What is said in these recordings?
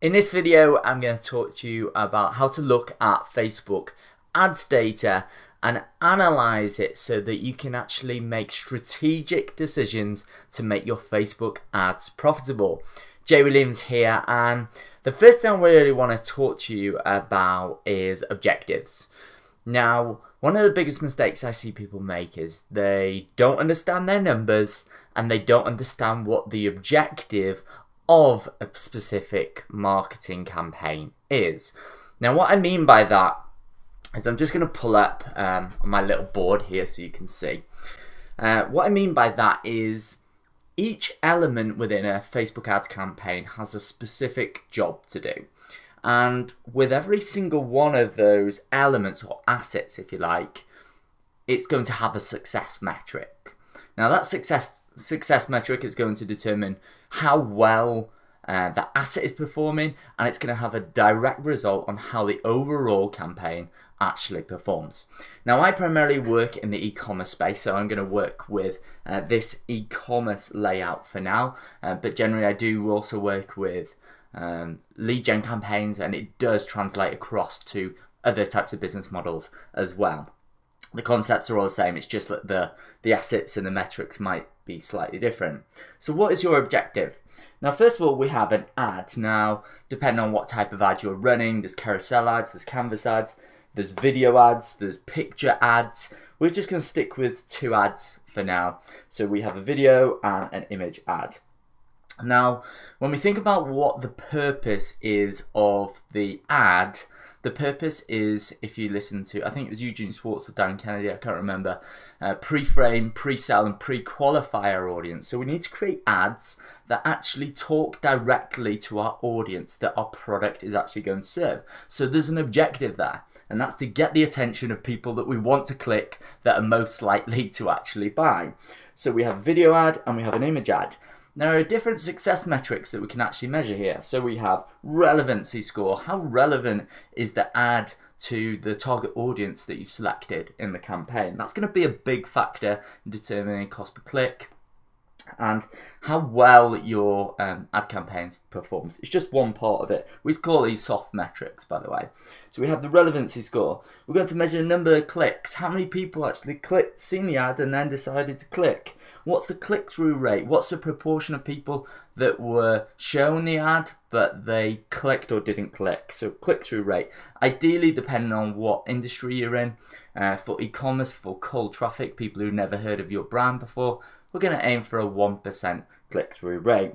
In this video, I'm going to talk to you about how to look at Facebook ads data and analyze it so that you can actually make strategic decisions to make your Facebook ads profitable. Jay Williams here, and the first thing I really want to talk to you about is objectives. Now, one of the biggest mistakes I see people make is they don't understand their numbers and they don't understand what the objective of a specific marketing campaign is. Now, what I mean by that is I'm just going to pull up on my little board here so you can see. What I mean by that is each element within a Facebook ads campaign has a specific job to do. And with every single one of those elements or assets, if you like, it's going to have a success metric. Now, that success metric is going to determine how well the asset is performing, and it's going to have a direct result on how the overall campaign actually performs. Now, I primarily work in the e-commerce space, so I'm going to work with this e-commerce layout for now, but generally I do also work with lead gen campaigns, and it does translate across to other types of business models as well. The concepts are all the same, it's just that the assets and the metrics might be slightly different. So what is your objective? Now, first of all, we have an ad. Now, depending on what type of ad you're running, there's carousel ads, there's canvas ads, there's video ads, there's picture ads. We're just going to stick with two ads for now. So we have a video and an image ad. Now, when we think about what the purpose is of the ad, the purpose is, if you listen to, I think it was Eugene Schwartz or Darren Kennedy, I can't remember, pre-frame, pre-sell and pre-qualify our audience. So we need to create ads that actually talk directly to our audience that our product is actually going to serve. So there's an objective there, and that's to get the attention of people that we want to click that are most likely to actually buy. So we have a video ad and we have an image ad. There are different success metrics that we can actually measure here. So we have relevancy score. How relevant is the ad to the target audience that you've selected in the campaign? That's going to be a big factor in determining cost per click and how well your ad campaign performs. It's just one part of it. We call these soft metrics, by the way. So we have the relevancy score. We're going to measure the number of clicks. How many people actually seen the ad and then decided to click? What's the click-through rate? What's the proportion of people that were shown the ad but they clicked or didn't click? So click-through rate. Ideally, depending on what industry you're in, for e-commerce, for cold traffic, people who've never heard of your brand before, we're going to aim for a 1% click-through rate.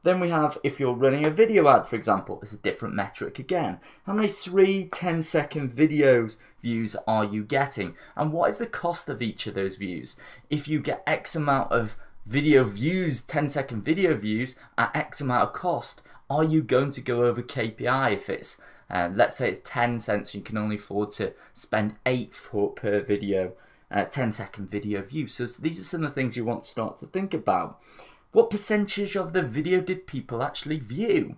Then we have, if you're running a video ad, for example, it's a different metric again. How many 10-second videos views are you getting? And what is the cost of each of those views? If you get X amount of video views, 10-second video views at X amount of cost, are you going to go over KPI if it's, let's say it's 10 cents, you can only afford to spend 8 per video, 10-second video view. So these are some of the things you want to start to think about. What percentage of the video did people actually view?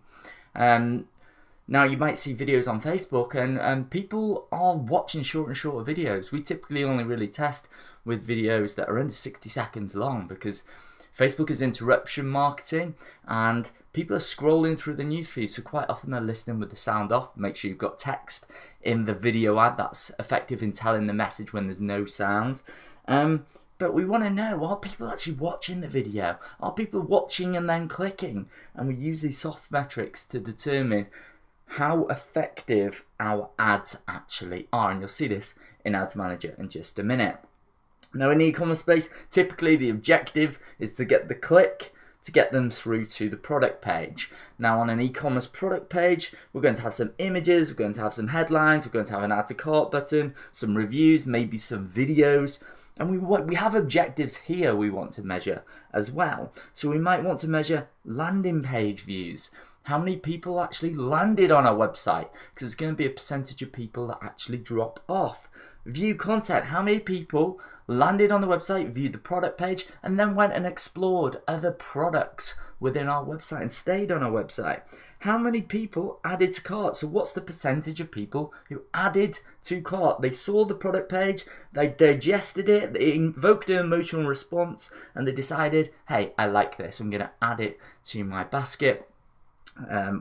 Now, you might see videos on Facebook and people are watching shorter and shorter videos. We typically only really test with videos that are under 60 seconds long because Facebook is interruption marketing and people are scrolling through the newsfeed. So quite often they're listening with the sound off. Make sure you've got text in the video ad. That's effective in telling the message when there's no sound. But we want to know, are people actually watching the video? Are people watching and then clicking? And we use these soft metrics to determine how effective our ads actually are. And you'll see this in Ads Manager in just a minute. Now, in the e-commerce space, typically the objective is to get the click, to get them through to the product page. Now, on an e-commerce product page, we're going to have some images, we're going to have some headlines, we're going to have an add to cart button, some reviews, maybe some videos. And we have objectives here we want to measure as well. So we might want to measure landing page views. How many people actually landed on our website? Because there's going to be a percentage of people that actually drop off. View content. How many people landed on the website, viewed the product page, and then went and explored other products within our website and stayed on our website? How many people added to cart? So what's the percentage of people who added to cart? They saw the product page, they digested it, they invoked an emotional response, and they decided, hey, I like this, I'm going to add it to my basket.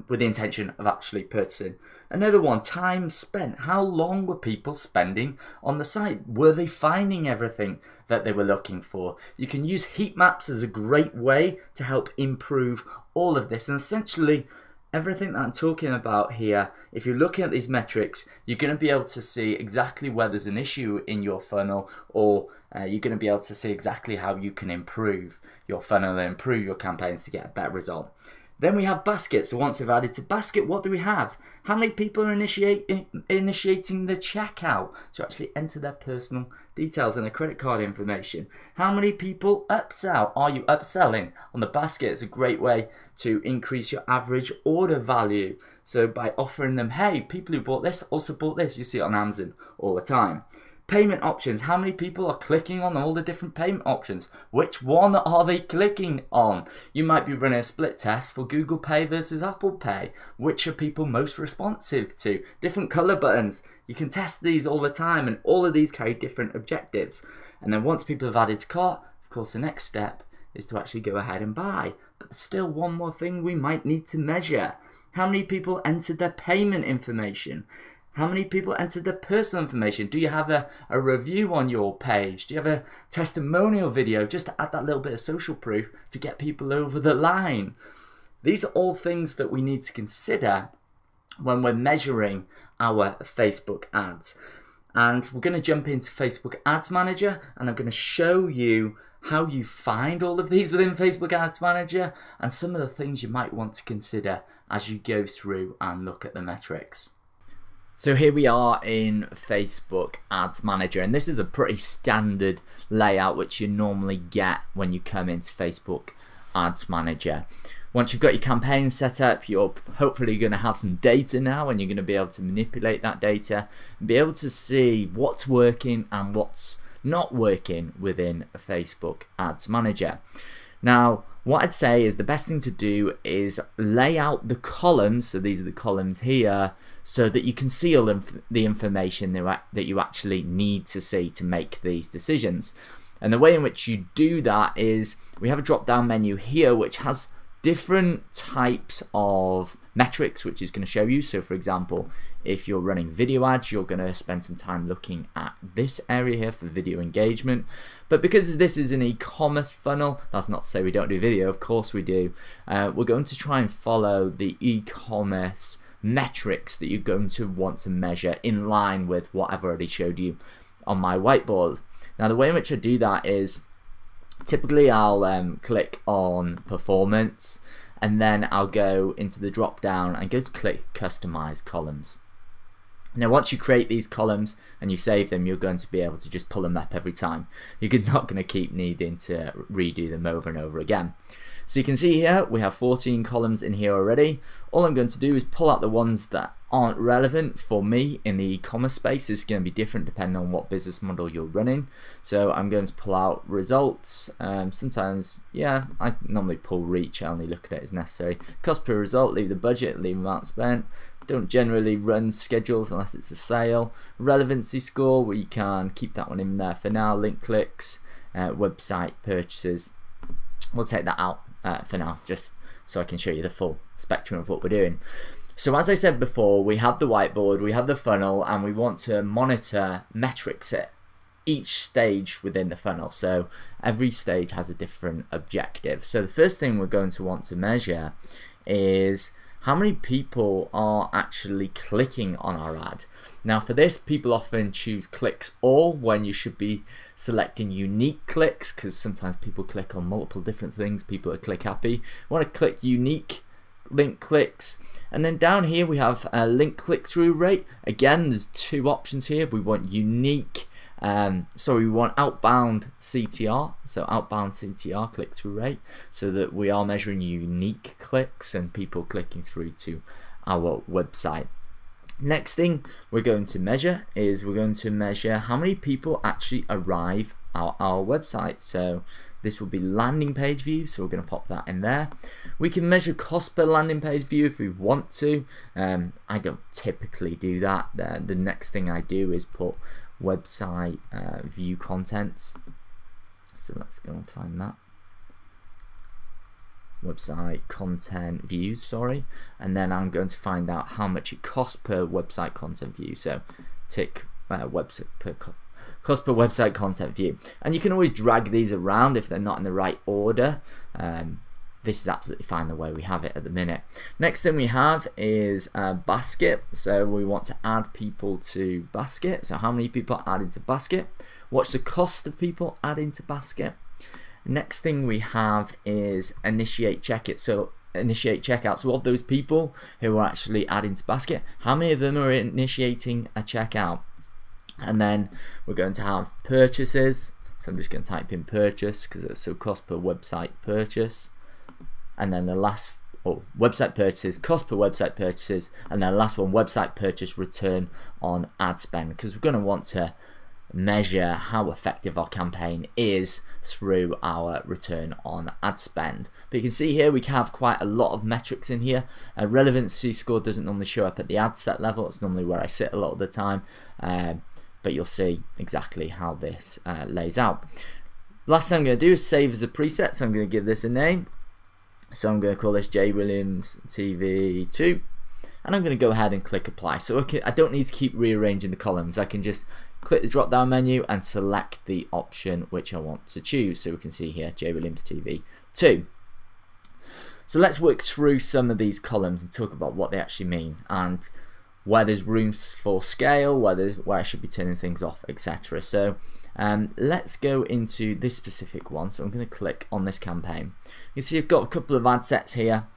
with the intention of actually purchasing. Another one, time spent. How long were people spending on the site? Were they finding everything that they were looking for? You can use heat maps as a great way to help improve all of this. And essentially, everything that I'm talking about here, if you're looking at these metrics, you're going to be able to see exactly where there's an issue in your funnel, or you're going to be able to see exactly how you can improve your funnel and improve your campaigns to get a better result. Then we have basket. So once I've added to basket, what do we have? How many people are initiating the checkout to actually enter their personal details and their credit card information? How many people upsell? Are you upselling? On the basket, it's a great way to increase your average order value. So by offering them, hey, people who bought this also bought this. You see it on Amazon all the time. Payment options. How many people are clicking on all the different payment options? Which one are they clicking on? You might be running a split test for Google Pay versus Apple Pay. Which are people most responsive to? Different color buttons. You can test these all the time, and all of these carry different objectives. And then once people have added to cart, of course, the next step is to actually go ahead and buy. But there's still one more thing we might need to measure. How many people entered their payment information? How many people entered their personal information? Do you have a review on your page? Do you have a testimonial video just to add that little bit of social proof to get people over the line? These are all things that we need to consider when we're measuring our Facebook ads. And we're going to jump into Facebook Ads Manager, and I'm going to show you how you find all of these within Facebook Ads Manager and some of the things you might want to consider as you go through and look at the metrics. So here we are in Facebook Ads Manager, and this is a pretty standard layout which you normally get when you come into Facebook Ads Manager. Once you've got your campaign set up, you're hopefully going to have some data now, and you're going to be able to manipulate that data and be able to see what's working and what's not working within a Facebook Ads Manager. Now, what I'd say is the best thing to do is lay out the columns, so these are the columns here, so that you can see all the information that you actually need to see to make these decisions. And the way in which you do that is we have a drop down menu here which has different types of metrics which is going to show you. So for example, if you're running video ads, you're going to spend some time looking at this area here for video engagement. But because this is an e-commerce funnel, that's not to say we don't do video, of course we do. We're going to try and follow the e-commerce metrics that you're going to want to measure in line with what I've already showed you on my whiteboard. Now the way in which I do that is typically I'll click on performance, and then I'll go into the drop down and go to click customize columns. Now once you create these columns and you save them, you're going to be able to just pull them up every time. You're not going to keep needing to redo them over and over again. So you can see here we have 14 columns in here already. All I'm going to do is pull out the ones that aren't relevant for me in the e-commerce space. This is going to be different depending on what business model you're running. So I'm going to pull out results. Sometimes, yeah, I normally pull reach. I only look at it as necessary. Cost per result, leave the budget, leave amount spent. Don't generally run schedules unless it's a sale. Relevancy score, we can keep that one in there for now. Link clicks, website purchases. We'll take that out for now, just so I can show you the full spectrum of what we're doing. So as I said before, we have the whiteboard, we have the funnel, and we want to monitor metrics at each stage within the funnel. So every stage has a different objective. So the first thing we're going to want to measure is how many people are actually clicking on our ad. Now for this, people often choose clicks all when you should be selecting unique clicks, because sometimes people click on multiple different things. People are click happy. We want to click unique link clicks, and then down here we have a link click-through rate. Again, there's two options here. We want unique, we want outbound CTR, so outbound CTR click-through rate, so that we are measuring unique clicks and people clicking through to our website. Next thing we're going to measure is we're going to measure how many people actually arrive at our website. So this will be landing page views, so we're going to pop that in there. We can measure cost per landing page view if we want to. I don't typically do that. The next thing I do is put website view contents. So let's go and find that. website content views, sorry, and then I'm going to find out how much it costs per website content view. So tick cost per website content view, and you can always drag these around if they're not in the right order. This is absolutely fine the way we have it at the minute. Next thing we have is basket. So we want to add people to basket. So how many people are added to basket? What's the cost of people adding to basket? Next thing we have is initiate checkout. So initiate checkout. So of those people who are actually adding to basket, how many of them are initiating a checkout? And then we're going to have purchases. So I'm just going to type in purchase because it's so cost per website purchase. And then the last, website purchases, cost per website purchases, and then the last one, website purchase return on ad spend, because we're going to want to measure how effective our campaign is through our return on ad spend. But you can see here we have quite a lot of metrics in here. A relevancy score doesn't normally show up at the ad set level. It's normally where I sit a lot of the time, but you'll see exactly how this lays out. Last thing I'm going to do is save as a preset, so I'm going to give this a name. So I'm going to call this J Williams TV 2, and I'm going to go ahead and click apply. So I don't need to keep rearranging the columns. I can just click the drop down menu and select the option which I want to choose. So we can see here J Williams TV 2. So let's work through some of these columns and talk about what they actually mean, and where there's room for scale, where I should be turning things off, etc. So let's go into this specific one. So I'm going to click on this campaign. You can see I've got a couple of ad sets here,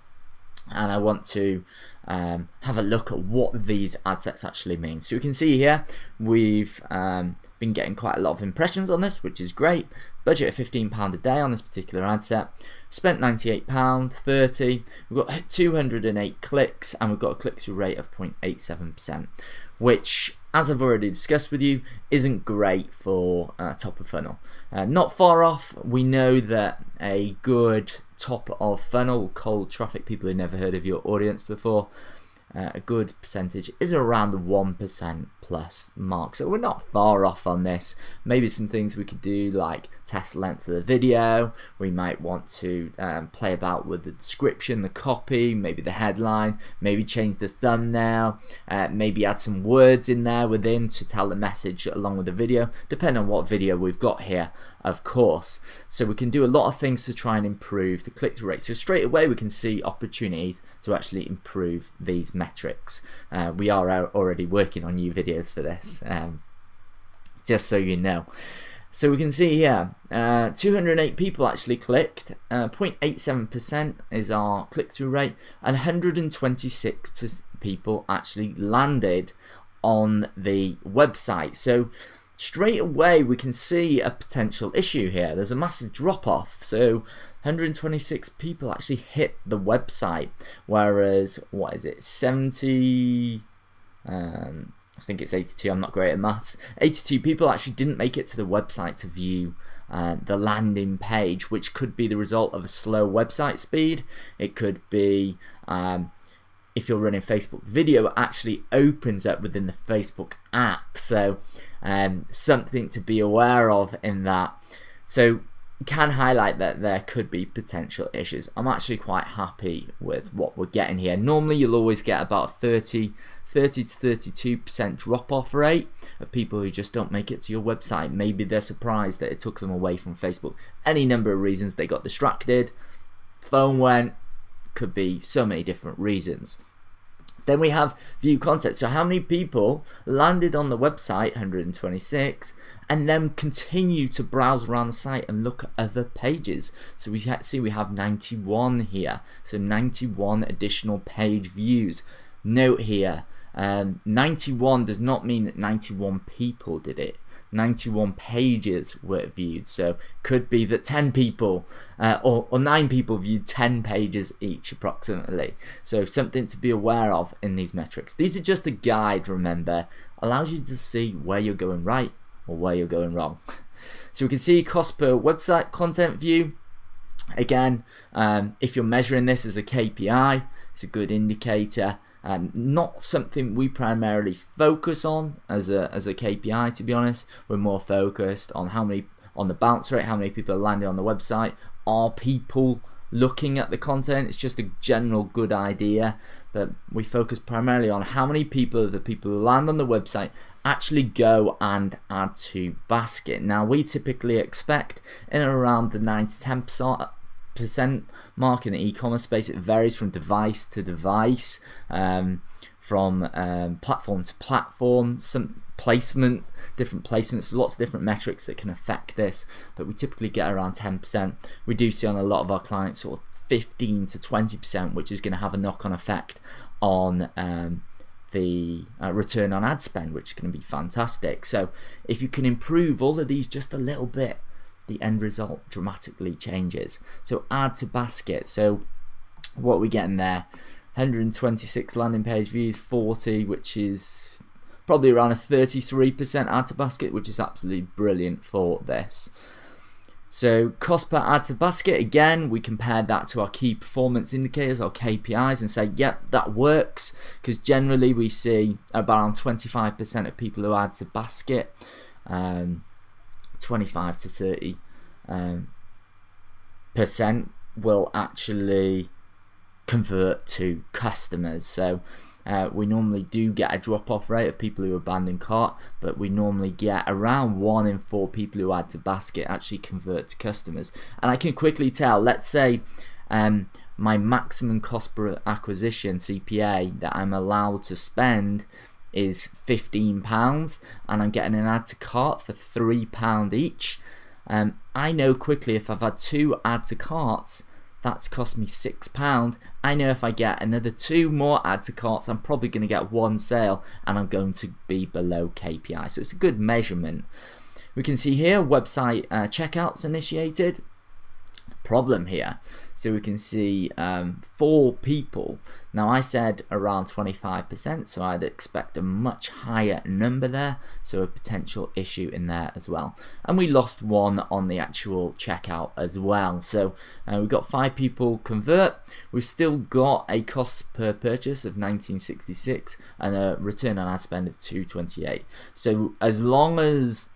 and I want to have a look at what these ad sets actually mean. So you can see here we've been getting quite a lot of impressions on this, which is great. Budget of £15 a day on this particular ad set. Spent £98.30. We've got 208 clicks, and we've got a click-through rate of 0.87%, which, as I've already discussed with you, isn't great for top of funnel. Not far off. We know that a good top of funnel, cold traffic, people who never heard of your audience before, a good percentage is around the 1% plus mark. So we're not far off on this. Maybe some things we could do, like test length of the video. We might want to play about with the description, the copy, maybe the headline, maybe change the thumbnail, maybe add some words in there within to tell the message along with the video, depending on what video we've got here, of course. So we can do a lot of things to try and improve the click-through rate. So straight away we can see opportunities to actually improve these metrics. We are already working on new videos for this, just so you know. So we can see here 208 people actually clicked, 0.87% is our click-through rate, and 126 people actually landed on the website. So straight away we can see a potential issue here. There's a massive drop off. So 126 people actually hit the website, whereas what is it, 70 I think it's 82, I'm not great at maths. 82 people actually didn't make it to the website to view the landing page, which could be the result of a slow website speed. It could be if you're running Facebook video, it actually opens up within the Facebook app. So something to be aware of in that. So can highlight that there could be potential issues. I'm actually quite happy with what we're getting here. Normally you'll always get about 30 to 32% drop-off rate of people who just don't make it to your website. Maybe they're surprised that it took them away from Facebook. Any number of reasons. They got distracted, phone went, could be so many different reasons. Then we have view content. So how many people landed on the website, 126, and then continue to browse around the site and look at other pages. So we see we have 91 here. So 91 additional page views. Note here, 91 does not mean that 91 people did it. 91 pages were viewed, so could be that 10 people or 9 people viewed 10 pages each approximately. So something to be aware of in these metrics. These are just a guide, remember, allows you to see where you're going right or where you're going wrong. So we can see cost per website content view. Again, if you're measuring this as a KPI, it's a good indicator. Not something we primarily focus on as a KPI, to be honest. We're more focused on on the bounce rate, how many people are landing on the website. Are people looking at the content. It's just a general good idea, but we focus primarily on how many people, the people who land on the website, actually go and add to basket. Now, we typically expect in and around the 9 to 10% mark in the e-commerce space. It varies from device to device, from platform to platform, some placement, different placements, lots of different metrics that can affect this, but we typically get around 10%. We do see on a lot of our clients sort of 15 to 20%, which is going to have a knock-on effect on the return on ad spend, which is going to be fantastic. So if you can improve all of these just a little bit, the end result dramatically changes. So add to basket. So what we get in there, 126 landing page views, 40, which is probably around a 33% add to basket, which is absolutely brilliant for this. So cost per add to basket, again, we compare that to our key performance indicators, our KPIs, and say, yep, that works, because generally we see around 25% of people who add to basket, 25 to 30 percent will actually convert to customers. So we normally do get a drop-off rate of people who abandon cart, but we normally get around 1 in 4 people who add to basket actually convert to customers. And I can quickly tell, let's say my maximum cost per acquisition, CPA, that I'm allowed to spend is £15, and I'm getting an add to cart for £3 each. I know quickly if I've had 2 add to carts, that's cost me £6. I know if I get another 2 more add to carts, I'm probably going to get 1 sale, and I'm going to be below KPI. So it's a good measurement. We can see here website checkouts initiated. Problem here, so we can see 4 people. Now I said around 25%, so I'd expect a much higher number there, so a potential issue in there as well. And we lost 1 on the actual checkout as well. So we've got 5 people convert. We've still got a cost per purchase of 1966 and a return on ad spend of 228. So as long as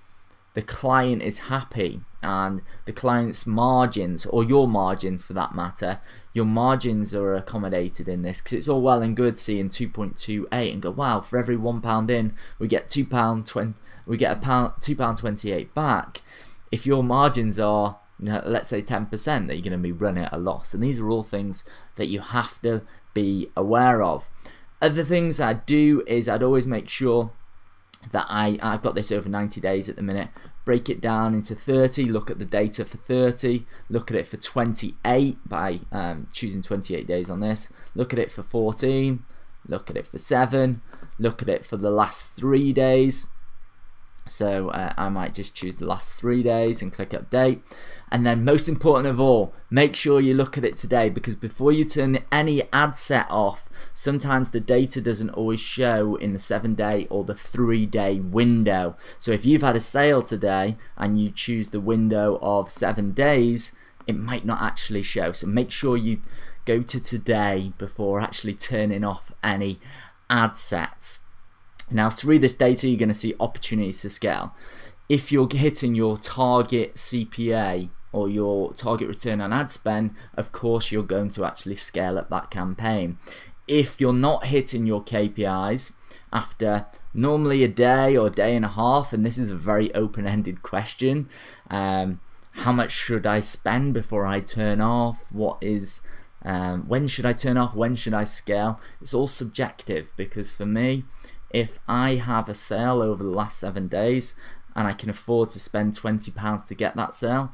the client is happy and the client's margins, or your margins for that matter, your margins are accommodated in this, because it's all well and good seeing 2.28 and go, wow, for every £1 in we get £2.20, we get £2.28 back. If your margins are, let's say 10%, that you're going to be running at a loss. And these are all things that you have to be aware of. Other things I do is I'd always make sure that I've got this over 90 days at the minute, break it down into 30, look at the data for 30, look at it for 28 by choosing 28 days on this, look at it for 14, look at it for 7, look at it for the last 3 days. So I might just choose the last 3 days and click update. And then most important of all, make sure you look at it today, because before you turn any ad set off, sometimes the data doesn't always show in the 7-day or the 3-day window. So if you've had a sale today and you choose the window of 7 days, it might not actually show. So make sure you go to today before actually turning off any ad sets. Now through this data you're going to see opportunities to scale. If you're hitting your target CPA or your target return on ad spend, of course you're going to actually scale up that campaign. If you're not hitting your KPIs after normally a day or a day and a half, and this is a very open-ended question, how much should I spend before I turn off? When should I turn off? When should I scale? It's all subjective, because for me, if I have a sale over the last 7 days and I can afford to spend £20 to get that sale,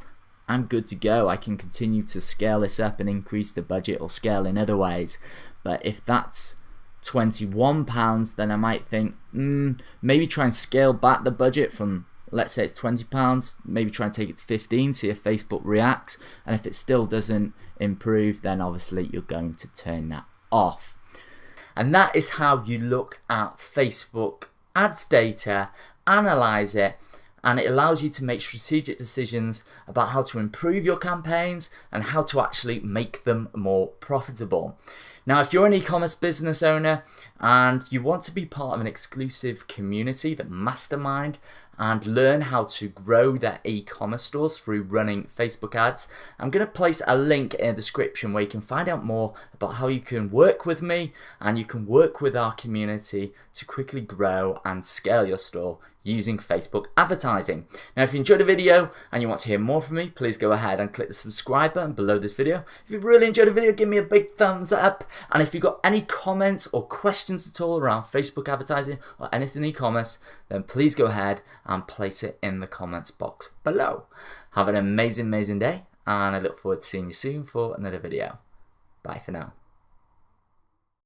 I'm good to go. I can continue to scale this up and increase the budget or scale in other ways. But if that's £21, then I might think, maybe try and scale back the budget from, let's say it's £20, maybe try and take it to 15, see if Facebook reacts. And if it still doesn't improve, then obviously you're going to turn that off. And that is how you look at Facebook ads data, analyze it, and it allows you to make strategic decisions about how to improve your campaigns and how to actually make them more profitable. Now, if you're an e-commerce business owner and you want to be part of an exclusive community, the mastermind, and learn how to grow their e-commerce stores through running Facebook ads, I'm going to place a link in the description where you can find out more about how you can work with me and you can work with our community to quickly grow and scale your store using Facebook advertising. Now, if you enjoyed the video and you want to hear more from me, please go ahead and click the subscribe button below this video. If you really enjoyed the video, give me a big thumbs up. And if you've got any comments or questions at all around Facebook advertising or anything e-commerce, then please go ahead and place it in the comments box below. Have an amazing day, and I look forward to seeing you soon for another video. Bye for now.